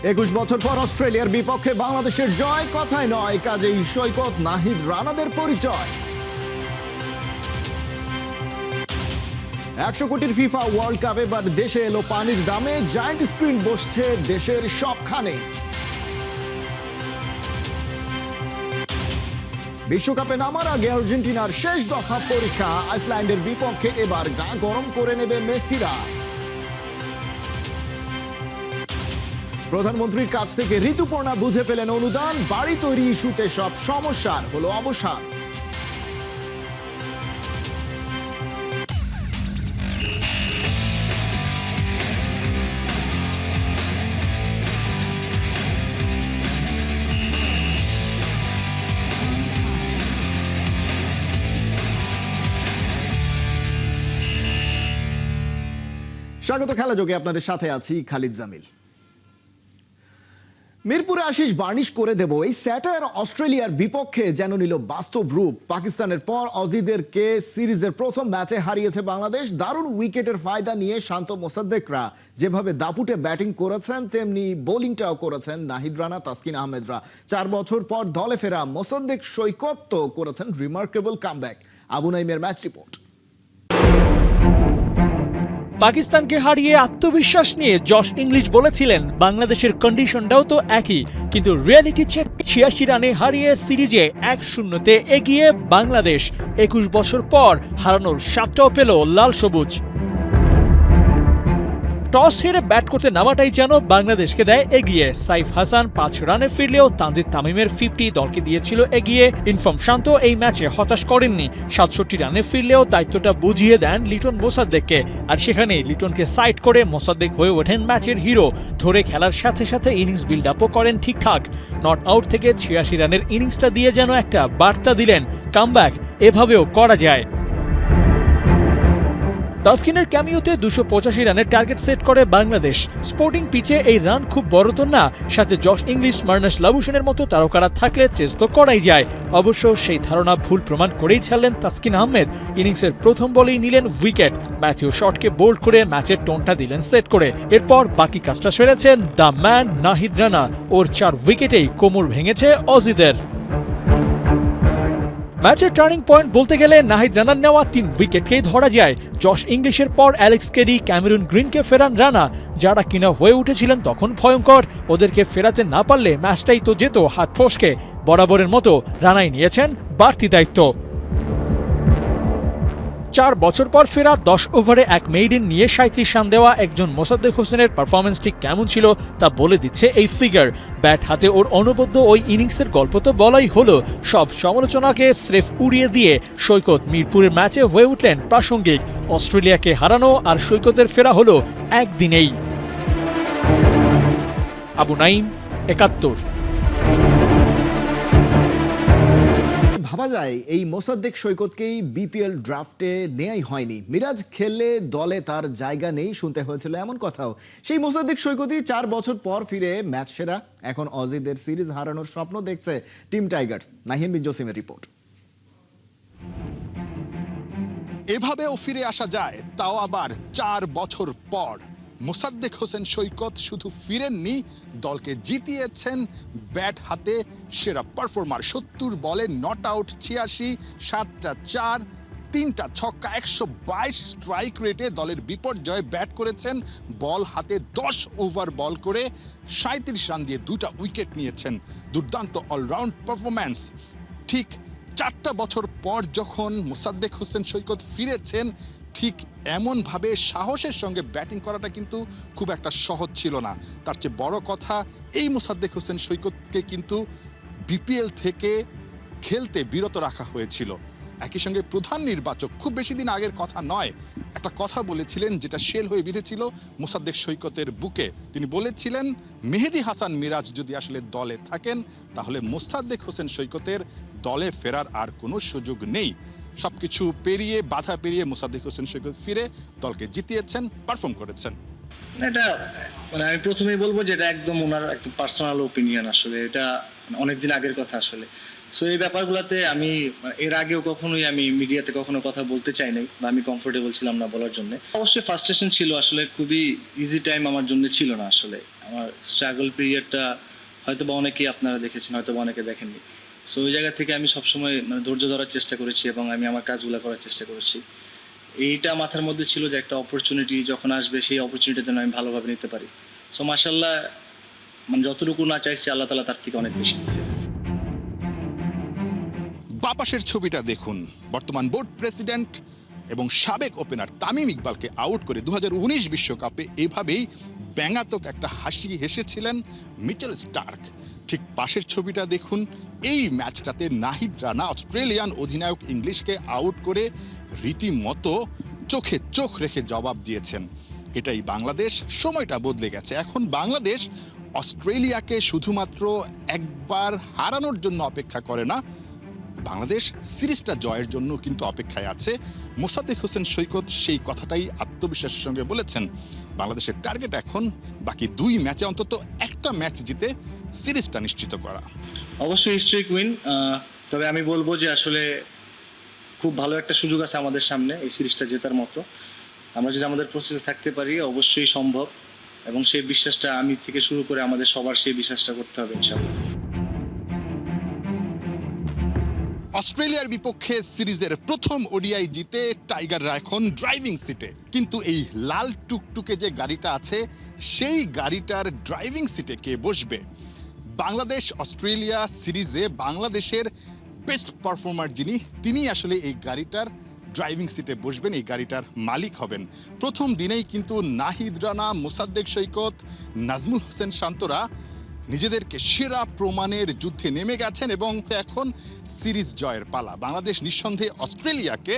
21 বছর পর অস্ট্রেলিয়ার বিপক্ষে বাংলাদেশের জয় কথায় নয়, কাজেই সৈকত নাহিদ রানাদের পরিচয়। 100 কোটির ফিফা ওয়ার্ল্ড কাপ এবার দেশে এলো পানির দামে, জায়ান্ট স্ক্রিন বসছে দেশের সবখানে। বিশ্বকাপে নামার আগে আর্জেন্টিনার শেষ দফা পরীক্ষা, আইসল্যান্ডের বিপক্ষে এবার গা গরম করে নেবে মেসিরা। প্রধানমন্ত্রীর কাছ থেকে ঋতুপর্ণা বুঝে পেলেন অনুদান, বাড়ি তৈরি ইস্যুতে সব সমস্যার হলো অবসান। স্বাগত খেলাযোগে, আপনাদের সাথে আছি খালিদ জামিল। মিরপুরে আশিস বার্নিশ করে দেব, এই স্যাটার অস্ট্রেলিয়ার বিপক্ষে যেন নিল বাস্তব রূপ। পাকিস্তানের পর অজিদেরকে সিরিজের প্রথম ম্যাচে হারিয়েছে বাংলাদেশ। দারুণ উইকেটের ফায়দা নিয়ে শান্ত মোসাদ্দেকরা যেভাবে দাপুটে ব্যাটিং করেছেন, তেমনি বোলিংটাও করেছেন নাহিদ রানা, তাসকিন আহমেদরা। 4 বছর পর দলে ফেরা মোসাদ্দেক সৈকত তো করেছেন রিমার্কেবল কামব্যাক। আবু নাইমের ম্যাচ রিপোর্ট। পাকিস্তানকে হারিয়ে আত্মবিশ্বাস নিয়ে জশ ইংলিশ বলেছিলেন বাংলাদেশের কন্ডিশনটাও তো একই, কিন্তু রিয়ালিটি চেক 86 রানে হারিয়ে সিরিজে 1-0-তে এগিয়ে বাংলাদেশ। 21 বছর পর হারানোর স্বাদটাও পেল লাল সবুজ। টস হেরে ব্যাট করতে নামাটাই যেন বাংলাদেশকে দেয় এগিয়ে। সাইফ হাসান 5 রানে ফিরলেও তানজিদ তামিমের 50 দলকে দিয়েছিল এগিয়ে। ইনফর্ম শান্ত এই ম্যাচে হতাশ করেননি, 67 রানে ফিরলেও দায়িত্বটা বুঝিয়ে দেন লিটন মোসাদ্দেককে। আর সেখানেই লিটনকে সাইড করে মোসাদ্দেক হয়ে ওঠেন ম্যাচের হিরো। ধরে খেলার সাথে সাথে ইনিংস বিল্ড আপও করেন ঠিকঠাক। নট আউট থেকে 86 রানের ইনিংসটা দিয়ে যেন একটা বার্তা দিলেন, কামব্যাক এভাবেও করা যায়। তাসকিনের ক্যামিওতে 285 রানের টার্গেট সেট করে বাংলাদেশ। স্পোর্টিং পিচে এই রান খুব বড় তো না, সাথে জশ ইংলিশ, মার্নাস লাবুশনের মতো তারকারা থাকলে চেস তো করাই যায়। অবশ্য সেই ধারণা ভুল প্রমাণ করেই ছাড়লেন তাসকিন আহমেদ। ইনিংসের প্রথম বলেই নিলেন উইকেট। ম্যাথিউ শটকে বোল্ড করে ম্যাচের টোনটা দিলেন সেট করে। এরপর বাকি কাজটা সেরেছেন দ্য ম্যান নাহিদ রানা। ওর 4 উইকেটেই কোমর ভেঙেছে অজিদের। ম্যাচের টার্নিং পয়েন্ট বলতে গেলে নাহিদ রানার নেওয়া 3 উইকেটকেই ধরা যায়। জশ ইংলিশের পর অ্যালেক্স কেরি, ক্যামেরুন গ্রিনকে ফেরান রানা, যারা কিনা হয়ে উঠেছিলেন তখন ভয়ঙ্কর। ওদেরকে ফেরাতে না পারলে ম্যাচটাই তো যেত হাত ফসকে। বরাবরের মতো রানাই নিয়েছেন বাড়তি দায়িত্ব। 4 বছর পর ফেরা 10 ওভারে 1 মেইডেন নিয়ে 37 রান দেওয়া একজন মোসাদ্দেক হোসেনের পারফরমেন্স ঠিক কেমন ছিল তা বলে দিচ্ছে এই ফিগার। ব্যাট হাতে ওর অনবদ্য ওই ইনিংসের গল্প তো বলাই হলো। সব সমালোচনাকে স্রেফ উড়িয়ে দিয়ে সৈকত মিরপুরের ম্যাচে হয়ে উঠলেন প্রাসঙ্গিক। অস্ট্রেলিয়াকে হারানো আর সৈকতের ফেরা হলো একদিনেই। আবু নাইম, 71। ভাবা যায় এই মোসাদ্দেক সৈকতকেই বিপিএল ড্রাফটে নেয়াই হয়নি। মিরাজ খেললে দলে তার জায়গা নেই, শুনতে হয়েছিল এমন কথাও। সেই মোসাদ্দেক সৈকতই 4 বছর পর ফিরে ম্যাচ সেরা। এখন অজিদের সিরিজ হারানোর স্বপ্ন দেখছে টিম টাইগার্স। নাহিম বিন জসিমের রিপোর্ট। এভাবেও ফিরে আসা যায়, তাও আবার 4 বছর পর। মোসাদ্দেক হোসেন সৈকত শুধু ফিরেননি, দলকে জিতিয়েছেন ব্যাট হাতে। সেরা পারফর্মার, 70 বলে নট আউট 86, 7টা 4, 3টা ছক্কা, 122 স্ট্রাইক রেটে দলের বিপর্যয়ে ব্যাট করেছেন। বল হাতে 10 ওভার বল করে 37 রান দিয়ে 2টা উইকেট নিয়েছেন। দুর্দান্ত অলরাউন্ড পারফরম্যান্স। ঠিক 4টা বছর পর যখন মোসাদ্দেক হোসেন সৈকত ফিরেছেন, ঠিক এমনভাবে সাহসের সঙ্গে ব্যাটিং করাটা কিন্তু খুব একটা সহজ ছিল না। তার চেয়ে বড় কথা, এই মোসাদ্দেক হোসেন সৈকতকে কিন্তু বিপিএল থেকে খেলতে বিরত রাখা হয়েছিল। একই সঙ্গে প্রধান নির্বাচক খুব বেশি দিন আগের কথা নয়, একটা কথা বলেছিলেন যেটা শেল হয়ে বিঁধেছিল মোসাদ্দেক সৈকতের বুকে। তিনি বলেছিলেন, মেহেদী হাসান মিরাজ যদি আসলে দলে থাকেন তাহলে মোসাদ্দেক হোসেন সৈকতের দলে ফেরার আর কোনো সুযোগ নেই। সবকিছু পেরিয়ে, বাধা পেরিয়ে মোসাদ্দেক হোসেন সৈকত ফিরে দলকে জিতিয়েছেন, পারফর্ম করেছেন। এটা আমি প্রথমেই বলবো যে এটা একদম ওনার একটা পার্সোনাল ওপিনিয়ন। আসলে এটা অনেকদিন আগের কথা আসলে। সো এই ব্যাপারগুলোতে আমি এর আগেও কখনোই আমি মিডিয়াতে কখনো কথা বলতে চাই নাই, বা আমি কমফোর্টেবল ছিলাম না বলার জন্য। অবশ্যই ফ্রাস্ট্রেশন ছিল, আসলে খুবই ইজি টাইম আমার জন্য ছিল না আসলে। আমার স্ট্রাগল পিরিয়ডটা হয়তো বা অনেকেই আপনারা দেখেছেন, হয়তো বা অনেকে দেখেননি। সো ওই জায়গা থেকে আমি সবসময় মানে ধৈর্য ধরার চেষ্টা করেছি এবং আমি আমার কাজগুলো করার চেষ্টা করেছি। এইটা মাথার মধ্যে ছিল যে একটা অপরচুনিটি যখন আসবে সেই অপরচুনিটি যেন আমি ভালোভাবে নিতে পারি। সো মাশাআল্লাহ, মানে যতটুকু না চাইছি আল্লাহ তাআলা তার থেকে অনেক বেশি দিয়েছে। বাপাসের ছবিটা দেখুন। বর্তমান বোর্ড প্রেসিডেন্ট এবং সাবেক ওপেনার তামিম ইকবালকে আউট করে 2019 বিশ্বকাপে এভাবেই ব্যঙ্গাত্মক একটা হাসি হেসেছিলেন মিচেল স্টার্ক। ঠিক পাশের ছবিটা দেখুন। এই ম্যাচটাতে নাহিদ রানা অস্ট্রেলিয়ান অধিনায়ক ইংলিশকে আউট করে রীতিমতো চোখে চোখ রেখে জবাব দিয়েছেন। এটাই বাংলাদেশ। সময়টা বদলে গেছে। এখন বাংলাদেশ অস্ট্রেলিয়াকে শুধুমাত্র একবার হারানোর জন্য অপেক্ষা করে না, বাংলাদেশ সিরিজটা জয়ের জন্য কিন্তু অপেক্ষায় আছে। মোসাদ্দেক হোসেন সৈকত সেই কথাটাই আত্মবিশ্বাসের সঙ্গে বলেছেন। বাংলাদেশের টার্গেট এখন বাকি 2 ম্যাচে অন্তত একটা ম্যাচ জিতে সিরিজটা নিশ্চিত করা। অবশ্যই হিস্ট্রিক উইন, তবে আমি বলবো যে আসলে খুব ভালো একটা সুযোগ আছে আমাদের সামনে এই সিরিজটা জেতার মতো। আমরা যদি আমাদের প্রসেসে থাকতে পারি অবশ্যই সম্ভব, এবং সেই বিশ্বাসটা আমি থেকে শুরু করে আমাদের সবার সেই বিশ্বাসটা করতে হবে ইনশাআল্লাহ। অস্ট্রেলিয়ার বিপক্ষে সিরিজের প্রথম ওডিআই জিতে টাইগাররা এখন ড্রাইভিং সিটে। কিন্তু এই লাল টুকটুকে যে গাড়িটা আছে সেই গাড়িটার ড্রাইভিং সিটে কে বসবে? বাংলাদেশ অস্ট্রেলিয়া সিরিজে বাংলাদেশের বেস্ট পারফর্মার যিনি, তিনি আসলে এই গাড়িটার ড্রাইভিং সিটে বসবেন, এই গাড়িটার মালিক হবেন। প্রথম দিনেই কিন্তু নাহিদ রানা, মোসাদ্দেক সৈকত, নাজমুল হোসেন শান্তরা নিজেদেরকে সেরা প্রমাণের যুদ্ধে নেমে গেছেন এবং এখন সিরিজ জয়ের পালা। বাংলাদেশ নিঃসন্দেহে অস্ট্রেলিয়াকে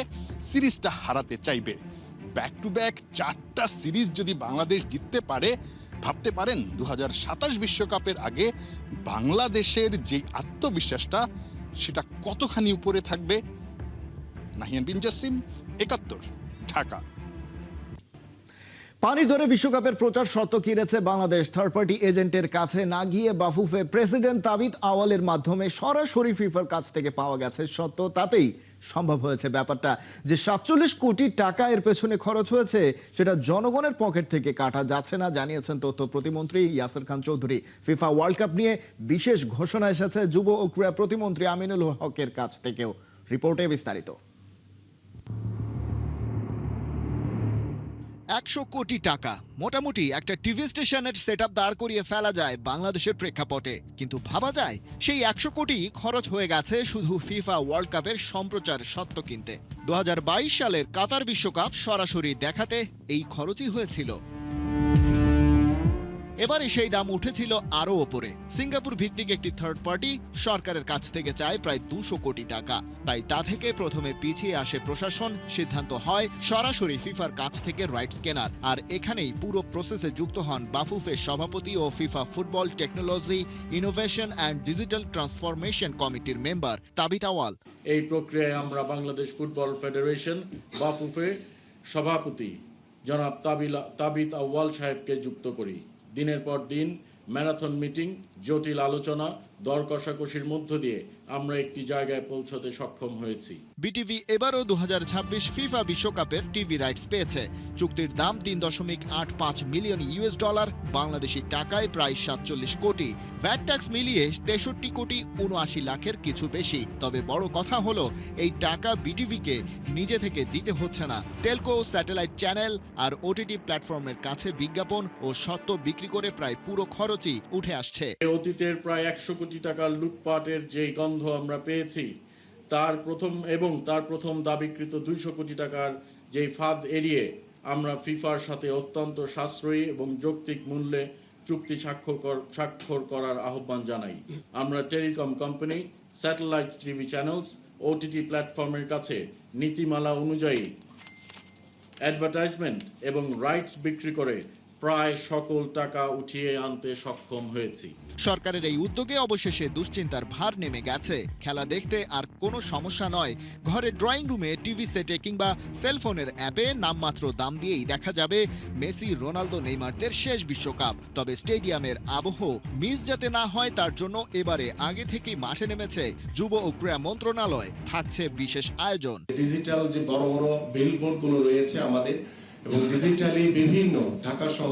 সিরিজটা হারাতে চাইবে। ব্যাক টু ব্যাক 4টা সিরিজ যদি বাংলাদেশ জিততে পারে, ভাবতে পারেন 2027 বিশ্বকাপের আগে বাংলাদেশের যে আত্মবিশ্বাসটা সেটা কতখানি উপরে থাকবে। নাহিয়ান বিন জাসিম, 71, ঢাকা। পানির দরে বিশ্বকাপের প্রচার শর্ত কিনেছে বাংলাদেশ। থার্ড পার্টি এজেন্টের কাছে না গিয়ে বাফুফে প্রেসিডেন্ট তাবিত আওয়ালের মাধ্যমে সরাসরি ফিফার কাছ থেকে পাওয়া গেছে শর্ত। তাতেই সম্ভব হয়েছে ব্যাপারটা যে 47 কোটি টাকা এর পেছনে খরচ হয়েছে সেটা জনগণের পকেট থেকে কাটা যাচ্ছে না, জানিয়েছেন তথ্য প্রতিমন্ত্রী Yasir Khan Chowdhury. FIFA world cup নিয়ে বিশেষ ঘোষণা এসেছে যুব ও ক্রীড়া প্রতিমন্ত্রী আমিনুল হকের কাছ থেকেও। রিপোর্টে বিস্তারিত। 100 কোটি টাকা মোটামুটি একটা টিভি স্টেশনের সেটআপ দাঁড় করিয়ে ফেলা যায় বাংলাদেশের প্রেক্ষাপটে, কিন্তু ভাবা যায় সেই 100 কোটি খরচ হয়ে গেছে শুধু ফিফা ওয়ার্ল্ড কাপের সম্প্রচার স্বত্ব কিনতে। 2022 সালের কাতার বিশ্বকাপ সরাসরি দেখাতে এই খরচই হয়েছিল। এবারে সেই দাম উঠেছিল আরো ওপরে। সিঙ্গাপুর ভিত্তিক একটি থার্ড পার্টি সরকারের কাছ থেকে চায় প্রায় 200 কোটি টাকা। তাই তা থেকে প্রথমে পিছিয়ে আসে প্রশাসন। সিদ্ধান্ত হয় সরাসরি ফিফার কাছ থেকে রাইটস কেনার। আর এখানেই পুরো প্রসেসে যুক্ত হন বাফুফের সভাপতি ও FIFA football technology, innovation and digital transformation কমিটির মেম্বার তাবিত আওয়াল। এই প্রক্রিয়ায় আমরা বাংলাদেশ ফুটবল ফেডারেশন বাফুফে সভাপতি জনাব তাবিত আউয়াল সাহেবকে যুক্ত করি। দিনের পর দিন ম্যারাথন মিটিং, জটিল আলোচনা, দর কষাকষির মধ্য দিয়ে আমরা একটি জায়গায় পৌঁছতে সক্ষম হয়েছি। বিটিভি এবারও 2026 ফিফা বিশ্বকাপের টিভি রাইটস পেয়েছে। চুক্তির দাম $3.85 মিলিয়ন, বাংলাদেশি টাকায় প্রায় 47 কোটি। ভ্যাট ট্যাক্স মিলিয়ে 63 কোটি 79 লাখের কিছু বেশি। তবে বড় কথা হলো এই টাকা বিটিভিকে নিজে থেকে দিতে হচ্ছে না। টেলকো, স্যাটেলাইট চ্যানেল আর ওটিটি প্ল্যাটফর্মের কাছে বিজ্ঞাপন ও স্বত্ব বিক্রি করে প্রায় পুরো খরচই উঠে আসছে। অতীতের প্রায় 100 কোটি টাকার লুটপাটের যে গন্ধ আমরা পেয়েছি, তার প্রথম দাবিকৃত 200 কোটি টাকার যে ফাঁদ এড়িয়ে আমরা ফিফার সাথে অত্যন্ত সাশ্রয়ী এবং যৌক্তিক মূল্যে চুক্তি স্বাক্ষর করার আহ্বান জানাই। আমরা telecom company, satellite TV channels, OTT প্ল্যাটফর্মের কাছে নীতিমালা অনুযায়ী অ্যাডভার্টাইজমেন্ট এবং রাইটস বিক্রি করে প্রায় সকল টাকা উঠিয়ে আনতে সক্ষম হয়েছি। সরকারের এই উদ্যোগে অবশেষে দুশ্চিন্তার ভার নেমে গেছে। খেলা দেখতে আর কোনো সমস্যা নয়। ঘরে ড্রয়িং রুমে, টিভি সেটে কিংবা সেলফোনের অ্যাপে নামমাত্র দাম দিয়েই দেখা যাবে মেসি, রোনালদো, নেইমারদের শেষ বিশ্বকাপ। তবে স্টেডিয়ামের আবহ মিস যাতে না হয় তার জন্য এবারে আগে থেকেই মাঠে নেমেছে যুব ও ক্রীড়া মন্ত্রণালয়। থাকছে বিশেষ আয়োজন। ডিজিটাল যে বড় বড় বিলবোর্ডগুলো রয়েছে আমাদের, এবং ডিজিটালি বিভিন্ন ঢাকা সহ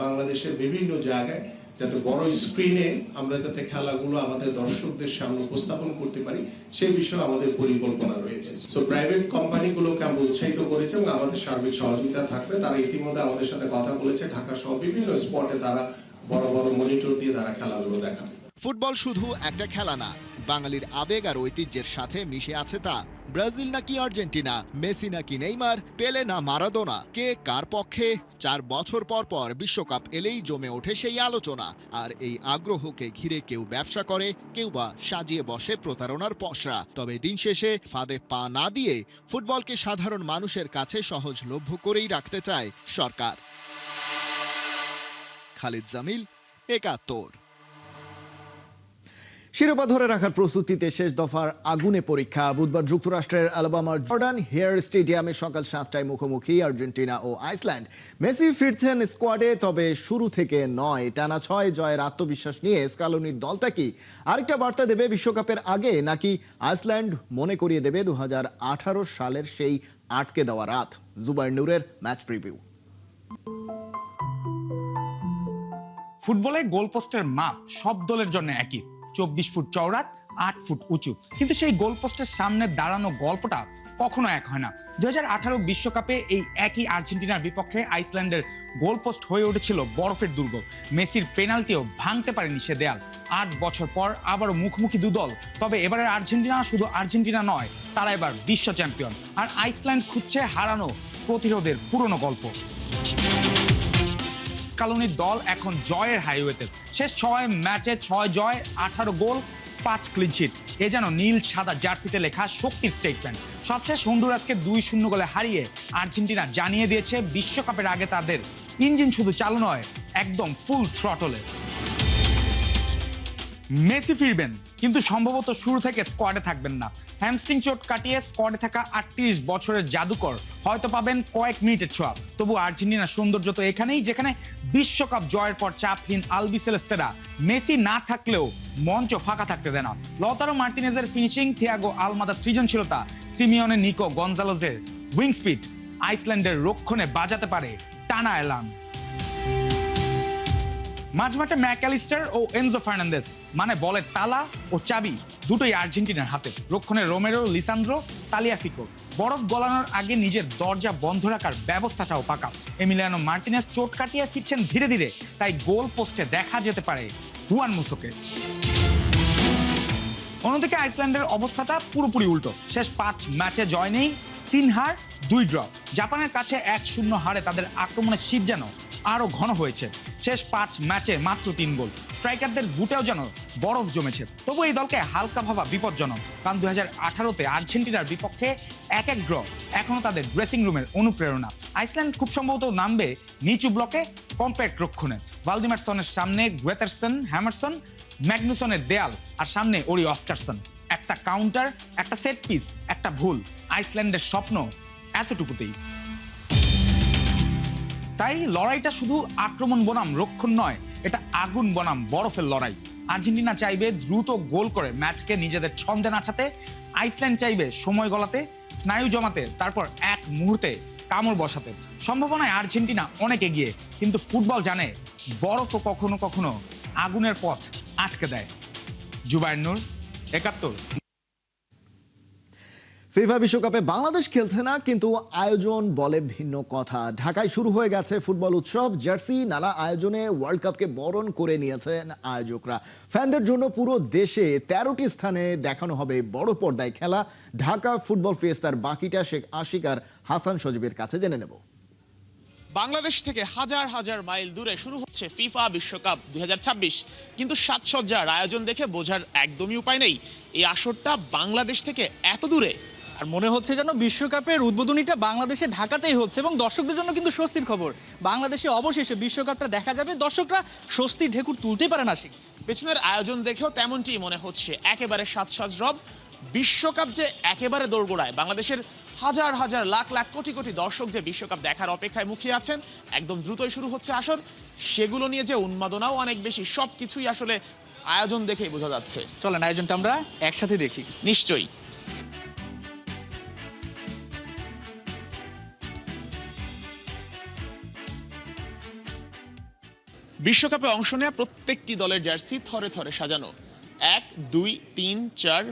বাংলাদেশের বিভিন্ন জায়গায় যাতে বড় স্ক্রিনে আমরা যাতে খেলাগুলো আমাদের দর্শকদের সামনে উপস্থাপন করতে পারি সেই বিষয়ে আমাদের পরিকল্পনা রয়েছে। সো প্রাইভেট কোম্পানিগুলোকে আমরা উৎসাহিত করেছি এবং আমাদের সার্বিক সহযোগিতা থাকবে। তারা ইতিমধ্যে আমাদের সাথে কথা বলেছে, ঢাকা সহ বিভিন্ন স্পটে তারা বড় বড় মনিটর দিয়ে তারা খেলাগুলো দেখাবে। ফুটবল শুধু একটা খেলা না, বাঙালির আবেগ আর ঐতিহ্যের সাথে মিশে আছে তা। ব্রাজিল নাকি আর্জেন্টিনা, মেসি নাকি নেইমার, পেলে না মারাদোনা, কে কার পক্ষে? 4 বছর পর পর বিশ্বকাপ এলেই জমে ওঠে সেই আলোচনা। আর এই আগ্রহকে ঘিরে কেউ ব্যবসা করে, কেউ বা সাজিয়ে বসে প্রতারণার পসরা। তবে দিন শেষে ফাঁদে পা না দিয়ে ফুটবলকে সাধারণ মানুষের কাছে সহজলভ্য করেই রাখতে চায় সরকার। খালিদ জামিল, ৭১। শিরোপা ধরে রাখার প্রস্তুতিতে শেষ দফার আগুনে পরীক্ষা। বুধবার যুক্তরাষ্ট্রের আলাবামার জর্ডান হেয়ার স্টেডিয়ামে সকাল 7টায় মুখোমুখি আর্জেন্টিনা ও আইসল্যান্ড। মেসি ফিরছেন স্কোয়াডে, তবে শুরু থেকে নয়। টানা 6 জয়ের আত্মবিশ্বাস নিয়ে স্কালোনির দলটা কি আরেকটা বার্তা দেবে বিশ্বকাপের আগে, নাকি আইসল্যান্ড মনে করিয়ে দেবে 2018 সালের সেই আটকে দেওয়া রাত? জুবাইর নূরের ম্যাচ প্রিভিউ। ফুটবলে গোলপোস্টের মাপ সব দলের জন্য একই, 24 ফুট চওড়া, 8 ফুট উঁচু। কিন্তু সেই গোলপোস্টের সামনে দাঁড়ানো গল্পটা কখনো এক হয় না। 2018 বিশ্বকাপে এই একই আর্জেন্টিনার বিপক্ষে আইসল্যান্ডের গোলপোস্ট হয়ে উঠেছিল বরফের দুর্গ। মেসির পেনাল্টিও ভাঙতে পারেনি সে দেয়াল। 8 বছর পর আবারও মুখোমুখি দুদল। তবে এবারের আর্জেন্টিনা শুধু আর্জেন্টিনা নয়, তারা এবার বিশ্ব চ্যাম্পিয়ন। আর আইসল্যান্ড খুঁজছে হারানো প্রতিরোধের পুরনো গল্প। স্কালোনির দল এখন জয়ের হাইওয়েতে। শেষ 6 ম্যাচে 6 জয়, 18 গোল, 5 ক্লিনশিট। এ যেন নীল সাদা জার্সিতে লেখা শক্তির স্টেটমেন্ট। সবশেষ হন্ডুরাসকে 2-0 গোলে হারিয়ে আর্জেন্টিনা জানিয়ে দিয়েছে বিশ্বকাপের আগে তাদের ইঞ্জিন শুধু চালু নয়, একদম ফুল থ্রটলে। মেসি ফিরবেন, কিন্তু সম্ভবত শুরু থেকে স্কোয়াডে থাকবেন না। হ্যামস্ট্রিং চোট কাটিয়ে স্কোয়াডে থাকা 38 বছরের জাদুকর হয়তো পাবেন কয়েক মিনিটের ছোঁয়া। তবু আর্জেন্টিনার সৌন্দর্য তো এখানেই, যেখানে বিশ্বকাপ জয়ের পর চাপহীন আলবিসেলেস্তেরা মেসি না থাকলেও মঞ্চ ফাঁকা থাকতে দেয় না। লতারো মার্টিনেজের ফিনিশিং, থিয়াগো আলমাদার সৃজনশীলতা, সিমিওনে নিকো গনজালোজের উইং স্পিড আইসল্যান্ডের রক্ষণে বাজাতে পারে টানা অ্যালার্ম। মাঝমাঠে ম্যাকঅ্যালিস্টার ও এনজো ফার্নান্দেস, মানে বলের তালা ও চাবি দুটোই আর্জেন্টিনার হাতে। রক্ষণে রোমেরো, লিসান্দ্রো, তালিয়াফিকো। বরফ গলানোর আগে নিজের দরজা বন্ধ রাখার ব্যবস্থাটাও পাকা। এমিলিয়ানো মার্টিনেজ চোট কাটিয়ে ফিরছেন ধীরে ধীরে, তাই গোল পোস্টে দেখা যেতে পারে হুয়ান মুসোকে। অন্যদিকে আইসল্যান্ডের অবস্থাটা পুরোপুরি উল্টো। শেষ 5 ম্যাচে জয় নেই, 3 হার, 2 ড্র। জাপানের কাছে 1-0 হারে তাদের আক্রমণের শীত যেন আরো ঘন হয়েছে। শেষ 5 ম্যাচে মাত্র 3 গোল। স্ট্রাইকারদের বুটেও যেন বরফ জমেছে। তবু এই দলকে হালকা ভাবা বিপজ্জনক, কারণ 2018-তে আর্জেন্টিনার বিপক্ষে 1-1 ড্র এখনো তাদের ড্রেসিং রুমের অনুপ্রেরণা। আইসল্যান্ড খুব সম্ভবত নামবে নিচু ব্লকে, কম্প্যাক্ট রক্ষণে। ভালদিমারসনের সামনে গ্রেটারসন, হ্যামারসন, ম্যাগনুসনের দেয়াল, আর সামনে ওরি অস্কারসন। একটা কাউন্টার, একটা সেট পিস, একটা ভুল। আইসল্যান্ডের স্বপ্ন এতটুকুতেই। তাই লড়াইটা শুধু আক্রমণ বনাম রক্ষণ নয়, এটা আগুন বনাম বরফের লড়াই। আর্জেন্টিনা চাইবে দ্রুত গোল করে ম্যাচকে নিজেদের ছন্দে নাচাতে, আইসল্যান্ড চাইবে সময় গলাতে, স্নায়ু জমাতে, তারপর এক মুহূর্তে কামড় বসাতে। সম্ভাবনায় আর্জেন্টিনা অনেক এগিয়ে, কিন্তু ফুটবল জানে বরফও কখনো কখনো আগুনের পথ আটকে দেয়। জুবায়ের নূর, ৭১। ফিফা বিশ্বকাপে বাংলাদেশ খেলছে না, কিন্তু আয়োজন বলে ভিন্ন কথা। ঢাকায় শুরু হয়ে গেছে ফুটবল উৎসব। জার্সি, নানা আয়োজনে ওয়ার্ল্ড কাপকে বরণ করে নিয়েছেন আয়োজকরা। ফ্যানদের জন্য পুরো দেশে 13টি স্থানে দেখানো হবে বড় পর্দায় খেলা। ঢাকা ফুটবল ফিয়েস্তার বাকিটা শেখ আশিক আর হাসান সজীবের কাছে জেনে নেব। বাংলাদেশ থেকে হাজার হাজার মাইল দূরে শুরু হচ্ছে ফিফা বিশ্বকাপ 2026, কিন্তু সাজসজ্জার আয়োজন দেখে বোঝার একদমই উপায় নেই এই আসরটা বাংলাদেশ থেকে এত দূরে। আর মনে হচ্ছে যেন বিশ্বকাপের উদ্বোধনীটা বাংলাদেশে ঢাকাতেই হচ্ছে, এবং দর্শকদের জন্য কিন্তু স্বস্তির খবর। বাংলাদেশে অবশেষে বিশ্বকাপটা দেখা যাবে। দর্শকরা স্বস্তির ঢেকুর তুলতে পারে না। পেছনের আয়োজন দেখেও তেমনটি মনে হচ্ছে, একেবারে সাজ রব। বিশ্বকাপ যে একেবারে দোরগোড়ায়, বাংলাদেশের হাজার হাজার লাখ লাখ কোটি কোটি দর্শক যে বিশ্বকাপ দেখার অপেক্ষায় মুখিয়ে আছেন। একদম দ্রুতই শুরু হচ্ছে আসর, সেগুলো নিয়ে যে উন্মাদনাও অনেক বেশি। সবকিছুই আসলে আয়োজন দেখেই বোঝা যাচ্ছে। চলেন আয়োজনটা আমরা একসাথে দেখি। নিশ্চয়ই। বিশ্বকাপে অংশ নেওয়া প্রত্যেকটি দলের জার্সি থরে থরে সাজানো 1 2 3 4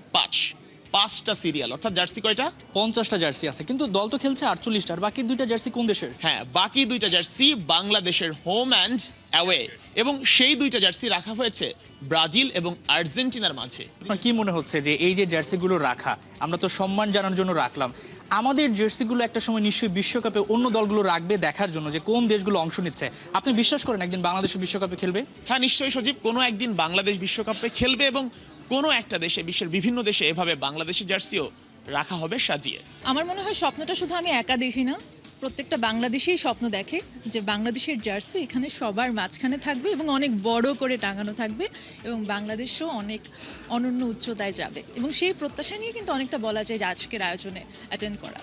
5টা সিরিয়াল, অর্থাৎ জার্সি কয়টা? 50টা জার্সি আছে, কিন্তু দল তো খেলছে 48টা। আর বাকি 2টা জার্সি কোন দেশের? হ্যাঁ, বাকি 2টা জার্সি বাংলাদেশের হোম অ্যান্ড অ্যাওয়ে, এবং সেই 2টা জার্সি রাখা হয়েছে ব্রাজিল এবং আর্জেন্টিনার মাঝে। আপনার কি মনে হচ্ছে যে এই যে জার্সিগুলো রাখা, আমরা তো সম্মান জানানোর জন্য রাখলাম, আমাদের জার্সিগুলো একটা সময় নিশ্চয়ই বিশ্বকাপে অন্য দলগুলো রাখবে দেখার জন্য যে কোন দেশগুলো অংশ নিচ্ছে। আপনি বিশ্বাস করেন একদিন বাংলাদেশ বিশ্বকাপে খেলবে? হ্যাঁ, নিশ্চয়ই সজীব, কোনো একদিন বাংলাদেশ বিশ্বকাপে খেলবে এবং কোনো একটা দেশে, বিশ্বের বিভিন্ন দেশে এভাবে বাংলাদেশের জার্সিও রাখা হবে সাজিয়ে। আমার মনে হয় স্বপ্নটা শুধু আমি একা দেখি না, প্রত্যেকটা বাংলাদেশেই স্বপ্ন দেখে যে বাংলাদেশের জার্সি এখানে সবার মাঝখানে থাকবে এবং অনেক বড় করে টাঙানো থাকবে এবং বাংলাদেশও অনেক অনন্য উচ্চতায় যাবে, এবং সেই প্রত্যাশা নিয়ে কিন্তু অনেকটা বলা যায় যে আজকের আয়োজনে অ্যাটেন্ড করা।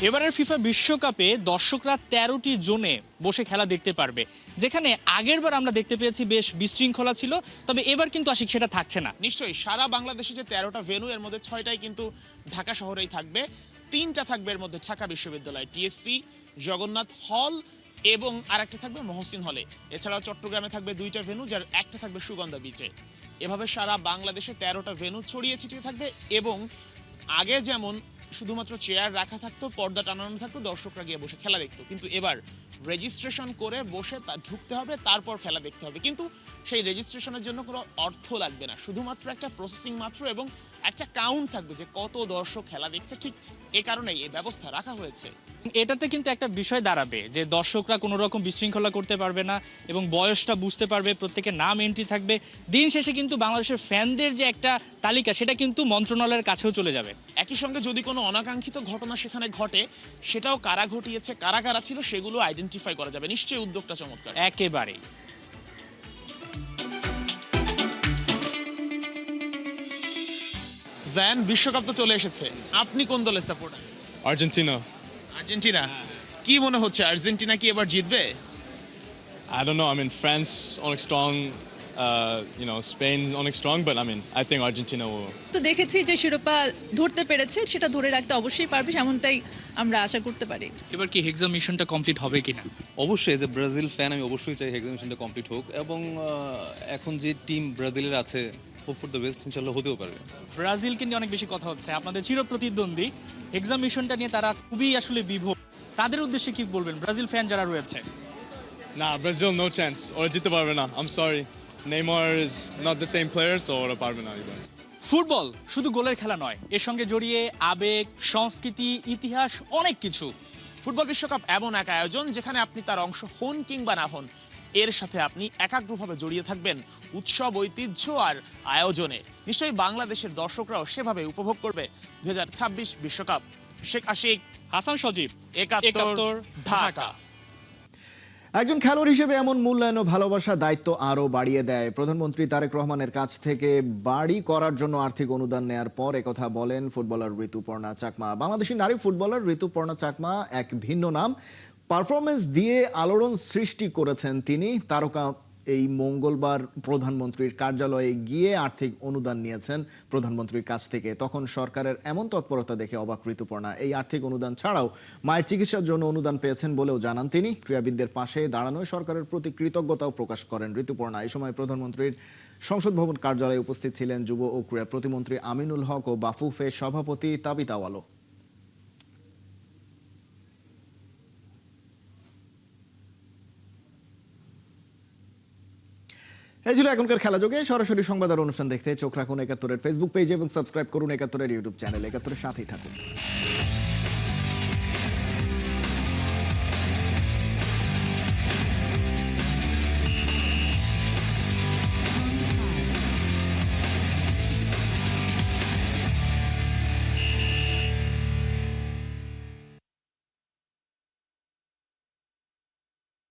এবারের ফিফা বিশ্বকাপে দর্শকরা 13টি জোনে বসে খেলা দেখতে পারবে, যেখানে আগেরবার আমরা দেখতে পেয়েছি বেশ বিশৃঙ্খলা ছিল, তবে এবার কিন্তু আশিক সেটা থাকছে না। নিশ্চয়ই সারা বাংলাদেশে যে 13টা ভেন্যু, এর মধ্যে 6টাই কিন্তু ঢাকা শহরেই থাকবে, 3টা থাকবে এর মধ্যে ঢাকা বিশ্ববিদ্যালয় টিএসসি, জগন্নাথ হল এবং আরেকটা থাকবে মহসিন হলে। এছাড়াও চট্টগ্রামে থাকবে 2টা ভেন্যু, যার একটা থাকবে সুগন্ধা বিচে। এভাবে সারা বাংলাদেশে 13টা ভেন্যু ছড়িয়ে ছিটিয়ে থাকবে, এবং আগে যেমন শুধুমাত্র চেয়ার রাখা থাকতো, পর্দা টানানো থাকতো, দর্শকরা গিয়ে বসে খেলা দেখতো, কিন্তু এবার রেজিস্ট্রেশন করে বসে ঢুকতে হবে, তারপর খেলা দেখতে হবে। কিন্তু সেই রেজিস্ট্রেশনের জন্য কোনো অর্থ লাগবে না, শুধুমাত্র একটা প্রসেসিং মাত্র, এবং একটা কাউন্ট থাকবে যে কত দর্শক খেলা দেখছে। ঠিক এ কারণেই এই ব্যবস্থা রাখা হয়েছে। এটাতে কিন্তু একটা বিষয় দাঁড়াবে যে দর্শকরা কোনো রকম বিশৃঙ্খলা করতে পারবে না এবং বয়সটা বুঝতে পারবে, প্রত্যেকের নাম এন্ট্রি থাকবে। দিন শেষে কিন্তু বাংলাদেশের ফ্যানদের যে একটা তালিকা, সেটা কিন্তু মন্ত্রণালয়ের কাছেও চলে যাবে। একই সঙ্গে যদি কোনো অনাকাঙ্ক্ষিত ঘটনা সেখানে ঘটে, সেটাও কারা ঘটিয়েছে, কারা কারা ছিল, সেগুলো আইডেন্টিফাই করা যাবে। নিশ্চয়ই উদ্যোগটা চমৎকার। একেবারেই। জায়ান, বিশ্বকাপ তো চলে এসেছে, আপনি কোন দলের সাপোর্টার? Argentina. আর্জেন্টিনা। কি মনে হচ্ছে, আর্জেন্টিনা কি এবার জিতবে? I don't know. I mean, France অনেক strong. Spain অনেক strong, but I think Argentina will. তো দেখেছি যে শিরোপা ধরতে পেরেছে, সেটা ধরে রাখতে অবশ্যই পারবে, এমনটাই আমরা আশা করতে পারি। এবার কি হেক্সা মিশনটা কমপ্লিট হবে কিনা? অবশ্যই, যে ব্রাজিল ফ্যান আমি অবশ্যই চাই হেক্সা মিশনটা কমপ্লিট হোক, এবং এখন যে টিম ব্রাজিলের আছে, হোপ ফর দ্য বেস্ট, ইনশাআল্লাহ হতেও পারবে। ব্রাজিলকে নিয়ে অনেক বেশি কথা হচ্ছে, আপনাদের চিরপ্রতিদ্বন্দ্বী হেক্সা মিশনটা নিয়ে তারা খুবই আসলে বিভোর। তাদের উদ্দেশ্যে কি বলবেন, ব্রাজিল ফ্যান যারা রয়েছে? Nah, Brazil no chance. ওরা জিততে পারবে না। I'm sorry. Neymar is not the same player, so ওরা পারবে না এবার। ফুটবল শুধু গোলের খেলা নয়, এর সঙ্গে জড়িয়ে আবেগ, সংস্কৃতি, ইতিহাস, অনেক কিছু। ফুটবল বিশ্বকাপ এমন এক আয়োজন যেখানে আপনি তার অংশ হন কিংবা না হন, এর সাথে আপনি একাগ্রভাবে জড়িয়ে থাকবেন উৎসব, ঐতিহ্য আর আয়োজনে। নিশ্চয়ই বাংলাদেশের দর্শকরাও সেভাবে উপভোগ করবে 2026 বিশ্বকাপ। শেখ আশিক, হাসান সজীব, একাত্তর, ঢাকা। একজন খেলোয়াড় হিসেবে এমন মূল্যায়ন ও ভালোবাসা দায়িত্ব আরও বাড়িয়ে দেয়। প্রধানমন্ত্রী তারেক রহমানের কাছ থেকে বাড়ি করার জন্য আর্থিক অনুদান নেয়ার পর একথা বলেন ফুটবলার ঋতুপর্ণা চাকমা। বাংলাদেশি নারী ফুটবলার ঋতুপর্ণা চাকমা এক ভিন্ন নাম, পারফরমেন্স দিয়ে আলোড়ন সৃষ্টি করেছেন তিনি। তারকা এই মঙ্গলবার প্রধানমন্ত্রীর কার্যালয়ে গিয়ে আর্থিক অনুদান নিয়েছেন প্রধানমন্ত্রীর কাছ থেকে। তখন সরকারের এমন তৎপরতা দেখে অবাক ঋতুপর্ণা। এই আর্থিক অনুদান ছাড়াও মায়ের চিকিৎসার জন্য অনুদান পেয়েছেন বলেও জানান তিনি। ক্রীড়াবিদদের পাশে দাঁড়ানোয় সরকারের প্রতি কৃতজ্ঞতাও প্রকাশ করেন ঋতুপর্ণা। এই সময় প্রধানমন্ত্রীর সংসদ ভবন কার্যালয়ে উপস্থিত ছিলেন যুব ও ক্রীড়া প্রতিমন্ত্রী আমিনুল হক ও বাফুফে সভাপতি তাবিত আওয়ালো। এই ছিল এখনকার খেলা যোগে। সরাসরি সংবাদ আর অনুষ্ঠান দেখতে চোখ রাখুন একাত্তরের ফেসবুক পেজ এবং সাবস্ক্রাইব করুন একাত্তরের ইউটিউব চ্যানেল। একাত্তরের সাথেই থাকুন।